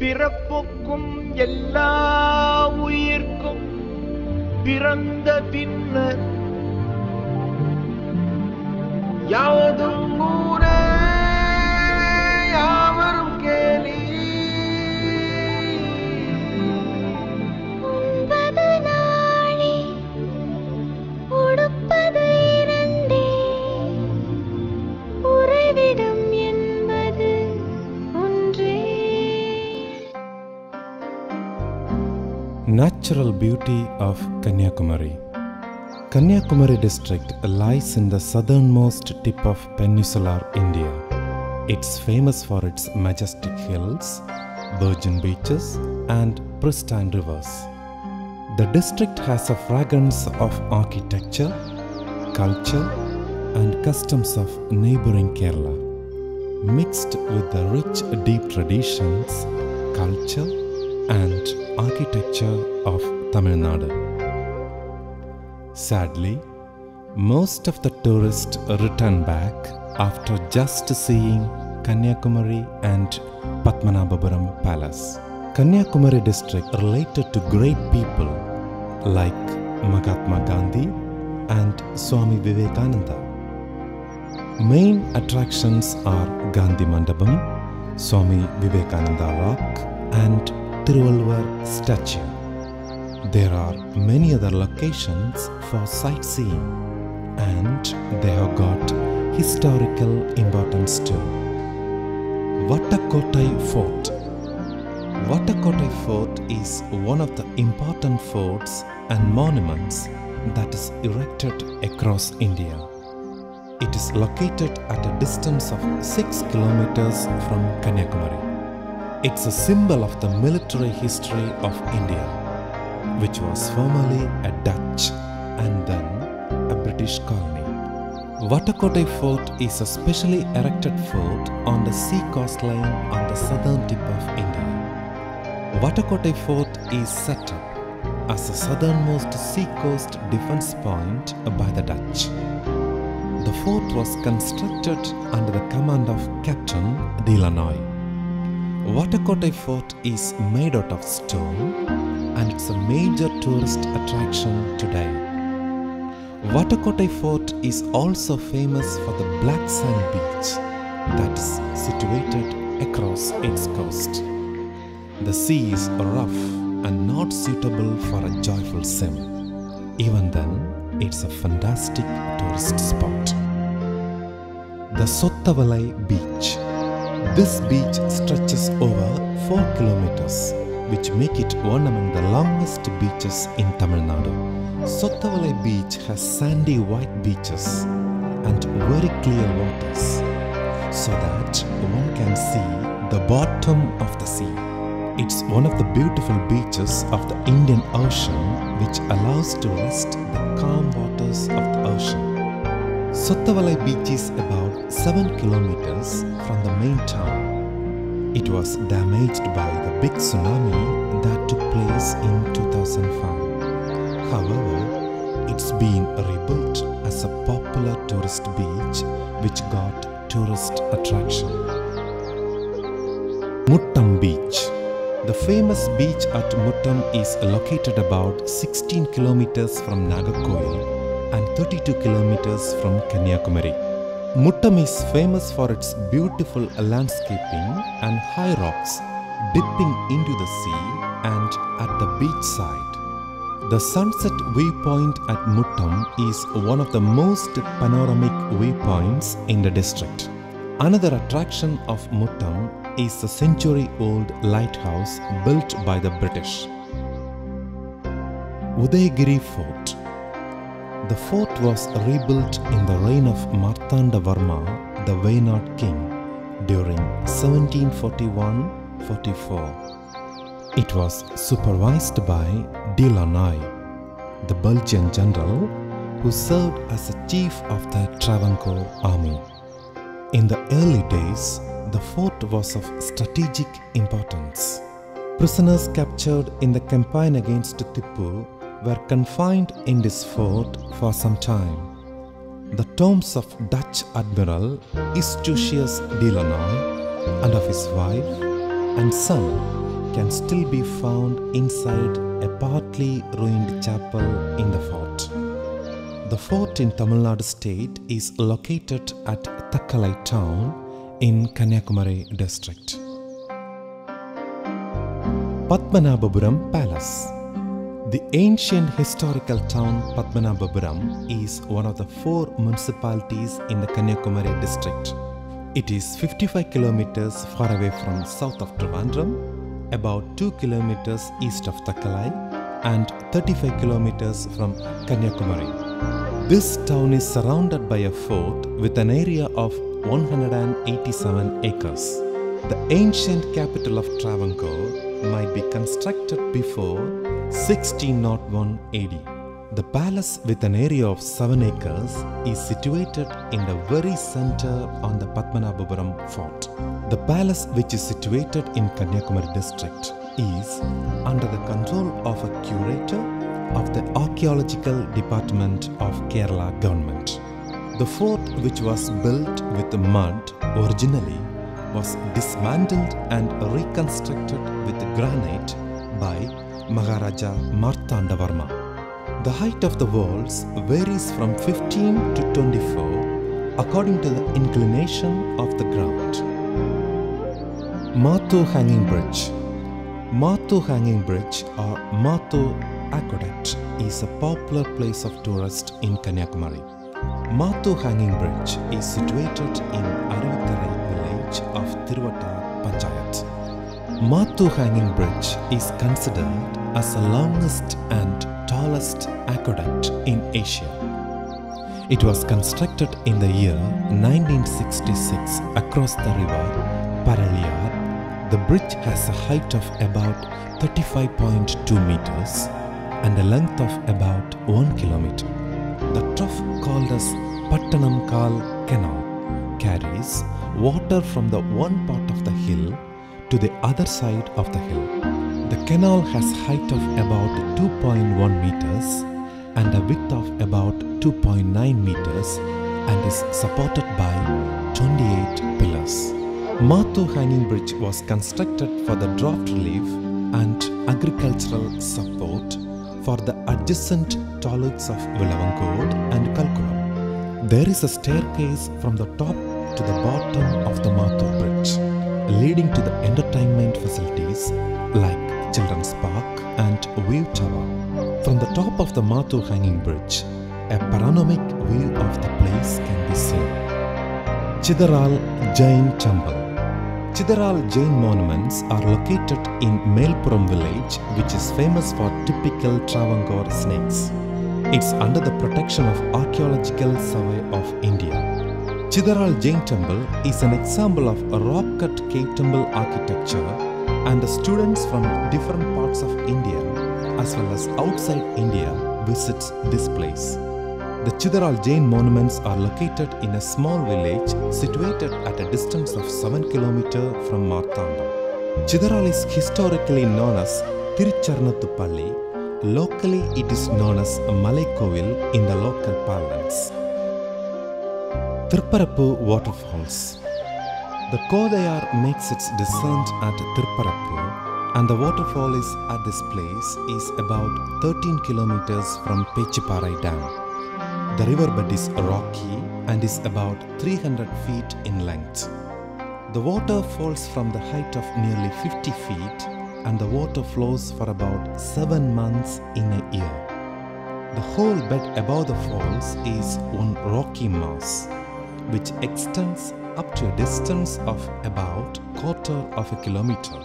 பிறப்புக்கும் எல்லா உயிர்க்கும் பிறந்த பின்னர் யாவதும் ஊரே யாவரும் கேலி. உண்பது நாழி உடுப்பது இரண்டே, உறைவிடம் என்பது ஒன்றே. Natural beauty of Kanyakumari. Kanyakumari district lies in the southernmost tip of peninsular India. It's famous for its majestic hills, virgin beaches and pristine rivers. The district has a fragrance of architecture, culture and customs of neighboring Kerala, mixed with the rich deep traditions, culture and architecture of Tamil Nadu. Sadly, most of the tourists return back after just seeing Kanyakumari and Padmanabhapuram Palace. Kanyakumari district related to great people like Mahatma Gandhi and Swami Vivekananda. Main attractions are Gandhi Mandapam, Swami Vivekananda Rock and Thiruvalluvar statue. There are many other locations for sightseeing and they have got historical importance too. Vattakkottai Fort. Vattakkottai Fort is one of the important forts and monuments that is erected across India. It is located at a distance of 6 kilometers from Kanyakumari. It's a symbol of the military history of India, which was formerly a Dutch and then a British colony. Vattakkottai Fort is a specially erected fort on the sea coastline on the southern tip of India. Vattakkottai Fort is set up as the southernmost sea coast defense point by the Dutch. The fort was constructed under the command of Captain Delanoy. Vattakkottai Fort is made out of stone and it's a major tourist attraction today. Vattakkottai Fort is also famous for the black sand beach that is situated across its coast. The sea is rough and not suitable for a joyful swim. Even then, it's a fantastic tourist spot. The Sottavalai Beach. This beach stretches over 4 kilometers, which make it one among the longest beaches in Tamil Nadu. Sottavalai Beach has sandy white beaches and very clear waters, so that one can see the bottom of the sea. It's one of the beautiful beaches of the Indian Ocean, which allows to rest the calm waters of the ocean. Sottavalai Beach is about 7 kilometers from the main town. It was damaged by the big tsunami that took place in 2005. However, it's been rebuilt as a popular tourist beach which got tourist attraction. Muttam Beach. The famous beach at Muttam is located about 16 kilometers from Nagarkoil and 32 kilometers from Kanyakumari. Muttam is famous for its beautiful landscaping and high rocks dipping into the sea and at the beach side. The sunset viewpoint at Muttam is one of the most panoramic viewpoints in the district. Another attraction of Muttam is the century-old lighthouse built by the British. Udayagiri Fort. The fort was rebuilt in the reign of Marthandavarma, the Wayanad king, during 1741-44. It was supervised by Delanoy, the Belgian general who served as the chief of the Travancore army. In the early days, the fort was of strategic importance. Prisoners captured in the campaign against Tipu were confined in this fort for some time. The tombs of Dutch Admiral Eustachius Delanoy and of his wife and son can still be found inside a partly ruined chapel in the fort. The fort in Tamil Nadu state is located at Thakkalai town in Kanyakumari district. Padmanabhapuram Palace. The ancient historical town Padmanabhapuram is one of the 4 municipalities in the Kanyakumari district. It is 55 kilometers far away from south of Trivandrum, about 2 kilometers east of Thakkalai, and 35 kilometers from Kanyakumari. This town is surrounded by a fort with an area of 187 acres. The ancient capital of Travancore might be constructed before 1601 AD. The palace, with an area of 7 acres, is situated in the very center on the Padmanabhapuram fort. The palace, which is situated in Kanyakumari district, is under the control of a curator of the Archaeological Department of Kerala government. The fort, which was built with mud originally, was dismantled and reconstructed with granite by Maharaja Martandavarma. The height of the walls varies from 15 to 24 according to the inclination of the ground. Mathu Hanging Bridge. Mathu Hanging Bridge or Mathu Aqueduct is a popular place of tourists in Kanyakumari. Mathu Hanging Bridge is situated in Arivitharai village of Thiruvata Panchayat. Mathu Hanging Bridge is considered as the longest and tallest aqueduct in Asia. It was constructed in the year 1966 across the river Paraliyar. The bridge has a height of about 35.2 meters and a length of about 1 kilometer. The trough, called as Pattanam Kal Canal, carries water from the one part of the hill to the other side of the hill. The canal has height of about 2.1 meters and a width of about 2.9 meters and is supported by 28 pillars. Mathu Hanging Bridge was constructed for the drought relief and agricultural support for the adjacent taluks of Vilavangod and Kalkulam. There is a staircase from the top to the bottom of the Mathu Bridge, leading to the entertainment facilities like Children's Park and View Tower. From the top of the Mathu Hanging Bridge, a panoramic view of the place can be seen. Chidaral Jain Temple. Chidaral Jain monuments are located in Melpuram village, which is famous for typical Travancore snakes. It's under the protection of Archaeological Survey of India. Chidaral Jain Temple is an example of a rock-cut cave temple architecture, and the students from different parts of India as well as outside India visits this place. The Chidaral Jain monuments are located in a small village situated at a distance of 7 km from Marthandam. Chidaral is historically known as Tirucharnathupalli. Locally, it is known as Malaikovil in the local parlance. Thirupparakku Waterfalls. The Kodayar makes its descent at Thirupparakku, and the waterfall is at this place is about 13 kilometers from Pechiparai Dam. The riverbed is rocky and is about 300 feet in length. The water falls from the height of nearly 50 feet, and the water flows for about 7 months in a year. The whole bed above the falls is one rocky mass, which extends up to a distance of about quarter of a kilometer.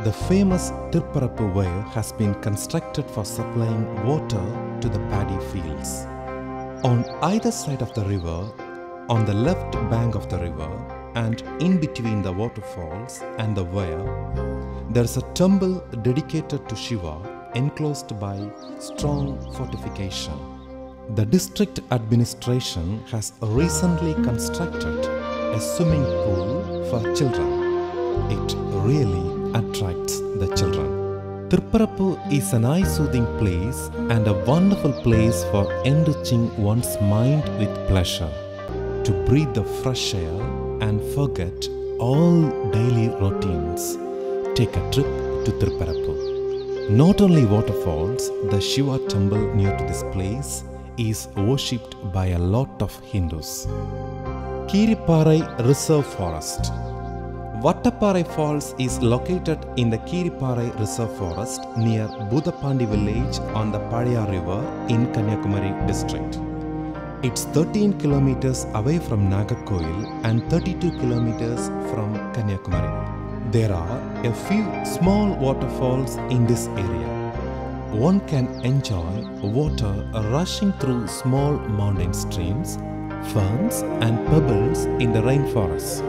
The famous Thirupparakku well has been constructed for supplying water to the paddy fields. On either side of the river, on the left bank of the river, and in between the waterfalls and the well, there is a temple dedicated to Shiva, enclosed by strong fortification. The district administration has recently constructed a swimming pool for children. It really attracts the children. Thirupparakku is an eye-soothing place and a wonderful place for enriching one's mind with pleasure, to breathe the fresh air and forget all daily routines. Take a trip to Tiruparappur. Not only waterfalls, the Shiva temple near to this place is worshipped by a lot of Hindus. Kiriparai Reserve Forest. Vattaparai Falls is located in the Kiriparai Reserve Forest near Budapandi village on the Paliya River in Kanyakumari district. It's 13 kilometers away from Nagarkoil and 32 kilometers from Kanyakumari. There are a few small waterfalls in this area. One can enjoy water rushing through small mountain streams, ferns and pebbles in the rainforest.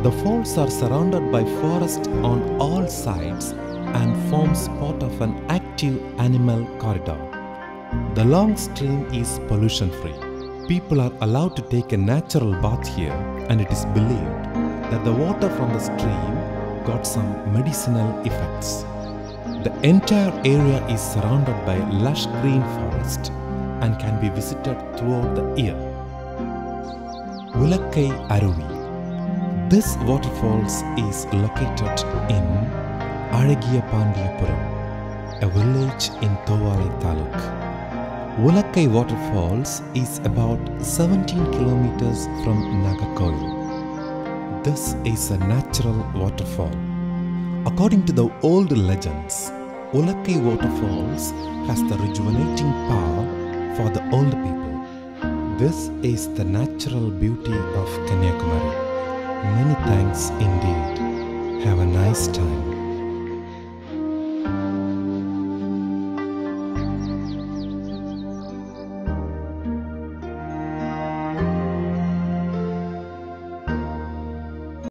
The falls are surrounded by forest on all sides and forms part of an active animal corridor. The long stream is pollution-free. People are allowed to take a natural bath here, and it is believed that the water from the stream got some medicinal effects. The entire area is surrounded by lush green forest and can be visited throughout the year. Ulakkai Aruvi. This waterfalls is located in Alagiyapandiyapuram, a village in Thovalai Taluk. Ulakkai waterfalls is about 17 kilometers from Nagarkoil. This is a natural waterfall. According to the old legends, Ulakkai waterfalls has the rejuvenating power for the old people. This is the natural beauty of Kanyakumari. Many thanks indeed. Have a nice time.